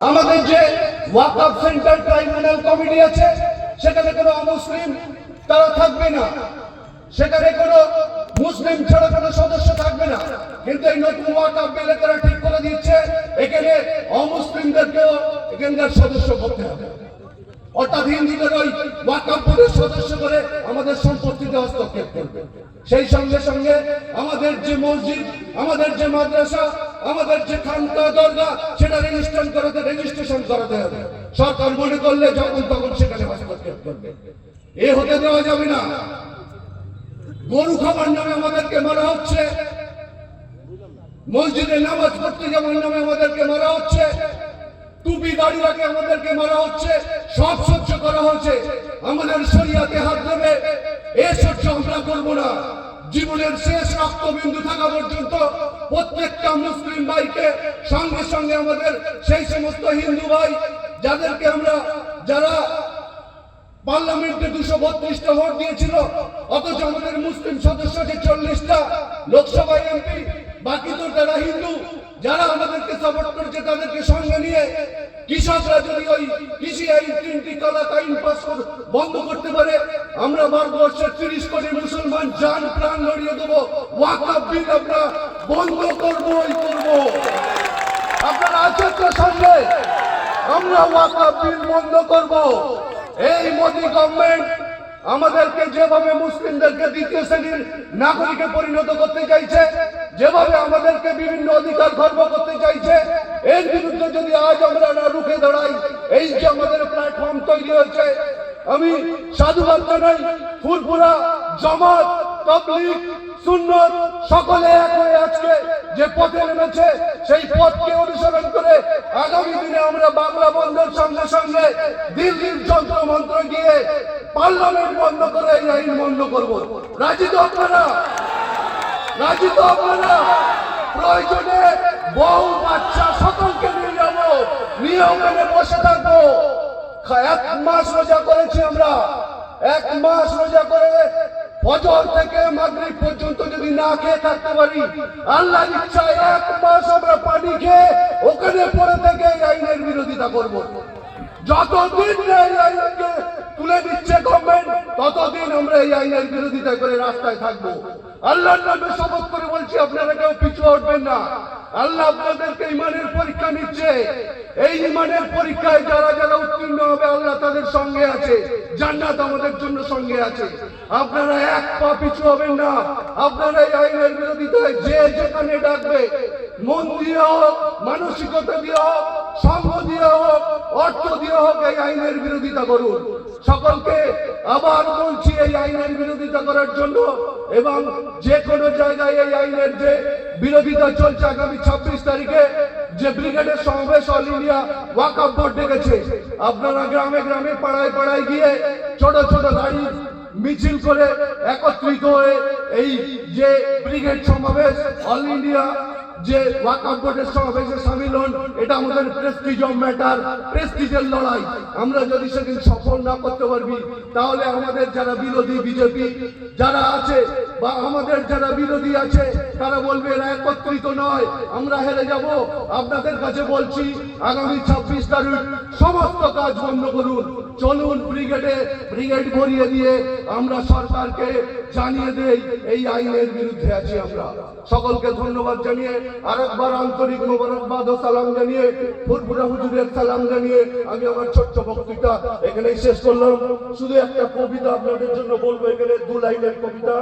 আমাদের যে ওয়াকফ centre tribunal committee আছে সেখানে কোনো অমুসলিম তারা থাকবে না, সেখানে কোনো মুসলিম ছাড়া কোনো সদস্য থাকবে না। কিন্তু এই নতুন ওয়াকফ বিলে তারা ঠিক করে দিচ্ছে এখানে অমুসলিমদেরকেও এখানকার সদস্য করতে হবে, অর্থাৎ হিন্দুদের ওই ওয়াকফ বোর্ডের সদস্য করে আমাদের সম্পত্তিতে হস্তক্ষেপ করবে। সেই সঙ্গে সঙ্গে আমাদের যে মসজিদ, আমাদের যে মাদ্রাসা, আমাদের যে খানকা দরগা সেটা রেজিস্ট্রেশন করাতে হবে। সরকার মনে করলে যখন তখন সেখানে হস্তক্ষেপ করবে, এ হতে দেওয়া যাবে না। গরু খাবার নামে আমাদেরকে মারা হচ্ছে, মসজিদে নামাজ পড়তে যাওয়ার নামে আমাদেরকে মারা হচ্ছে, টুপি দাড়ি রাখে আমাদেরকে মারা হচ্ছে, সব সহ্য করা হচ্ছে। আমাদের শরীয়তে হাত দেবে এ সহ্য আমরা করবো না। জীবনের শেষ রক্তবিন্দু থাকা পর্যন্ত প্রত্যেকটা মুসলিম ভাইকে সঙ্গে সঙ্গে আমাদের সেই সমস্ত হিন্দু ভাই যাদেরকে আমরা যারা পার্লামেন্টে 232টা ভোট দিয়েছিল, অথচ আমাদের মুসলিম সদস্য যে 40টা লোকসভা এমপি, বাকি তো তারা হিন্দু, যারা আমাদেরকে সাপোর্ট করছে তাদেরকে সঙ্গে নিয়ে কৃষকরা যদি ওই কৃষি আইন 3টি তলাক আইন পাস বন্ধ করতে পারে, আমরা ভারতবর্ষের 30 কোটি মুসলমান জান প্রাণ লড়িয়ে দেবো। ওয়াকফ বিল আমরা বন্ধ করবই করব। আপনারা আছেন তো সঙ্গে? আমরা ওয়াকফ বিল বন্ধ করব। এই মোদী গভর্নমেন্ট আমাদেরকে যেভাবে মুসলিমদেরকে দ্বিতীয় শ্রেণীর নাগরিকে পরিণত করতে চাইছে, যেভাবে আমাদেরকে বিভিন্ন অধিকার খর্ব করতে চাইছে, এর বিরুদ্ধে যদি আজ আমরা না রুখে দাঁড়াই, এই যে আমাদের প্ল্যাটফর্ম তৈরি হয়েছে, আমি সাধুবাদ জানাই ফুরফুরা, জামাত, তাবলীগ, সুন্নত সকলে এক হয়ে আজকে যে পথে নেমেছে, সেই পথকে অনুসরণ করে আগামী দিনে আমরা বাংলা বন্ধের সঙ্গে সঙ্গে দিল্লির যন্ত্র মন্ত্র গিয়ে পার্লামেন্ট বন্ধ করে এই আইন বন্ধ করব। রাজি তো আপনারা? রাজি তো আপনারা? প্রয়োজনে বউ বাচ্চা সকলকে নিয়ে যাবো, নিয়ে ওখানে বসে থাকবো। 1 মাস রোজা করেছি আমরা, 1 মাস রোজা করে ফজর থেকে মাগরিব পর্যন্ত যদি না খেয়ে থাকতে পারি, আল্লাহর ইচ্ছায় 1 মাস আমরা পানি খেয়ে ওখানে পড়ে থেকে এই আইনের বিরোধিতা করব। যতদিন এই আইনকে তুলে দিচ্ছে গভর্নমেন্ট, ততদিন আমরা এই আইনের বিরোধিতা করে রাস্তায় থাকবো। আল্লাহর নামে শপথ করে বলছি, আপনারা কেউ পিছু হটবেন না। আল্লাহ আপনাদেরকে ইমানের পরীক্ষা নিচ্ছে। এই ইমানের পরীক্ষায় যারা যারা উত্তীর্ণ হবে, আল্লাহ তাদের সঙ্গে আছে, জান্নাত আমাদের জন্য সঙ্গে আছে। আপনারা এক পা পিছু হবেন না। আপনারা এই আইনের বিরোধিতায় যে যেখানে ডাকবে, মন দিয়ে হোক, মানসিকতা দিয়ে হোক, সঙ্গ দিয়ে হোক, অর্থ দিয়ে হোক, এই আইনের বিরোধিতা করুন। সকলকে আবার বলছি এই আইনের বিরোধিতা করার জন্য, এবং যে কোনো জায়গায় এই আইনের যে বিরোধিতা চলছে, আগামী 26 তারিখে যে ব্রিগেডের সমাবেশ অল ইন্ডিয়া ওয়াকফ বোর্ড ডেকেছে, আপনারা গ্রামে গ্রামে পাড়ায় পাড়ায় গিয়ে ছোট ছোট গাড়ি মিছিল করে একত্রিত হয়ে এই যে ব্রিগেড সমাবেশ অল ইন্ডিয়া যে ওয়াকফ বোর্ডের সমাবেশে শামিল হন। এটা আমাদের প্রেস্টিজ অফ ম্যাটার, প্রেস্টিজের লড়াই। আমরা যদি সেদিন সফল না করতে পারবি, তাহলে আমাদের যারা বিরোধী বিজেপি যারা আছে বা আমাদের যারা বিরোধী আছে, তারা বলবে এরা একত্রিত নয়, আমরা হেরে যাব। আপনাদের কাছে বলছি, আগামী 26 তারিখ সমস্ত কাজ বন্ধ করুন, চলুন ব্রিগেড ভরিয়ে দিয়ে আমরা সরকারকে জানিয়ে দেই এই আইনের বিরুদ্ধে আছি আমরা। সকলকে ধন্যবাদ জানিয়ে, আরেকবার আন্তরিক মোবারকবাদ ও সালাম জানিয়ে, ফুরফুরা হুজুরের সালাম জানিয়ে আমি আমার ছোট্ট বক্তৃতা এখানেই শেষ করলাম। শুধু একটা কবিতা আপনাদের জন্য বলবো, এখানে 2 লাইনের কবিতা।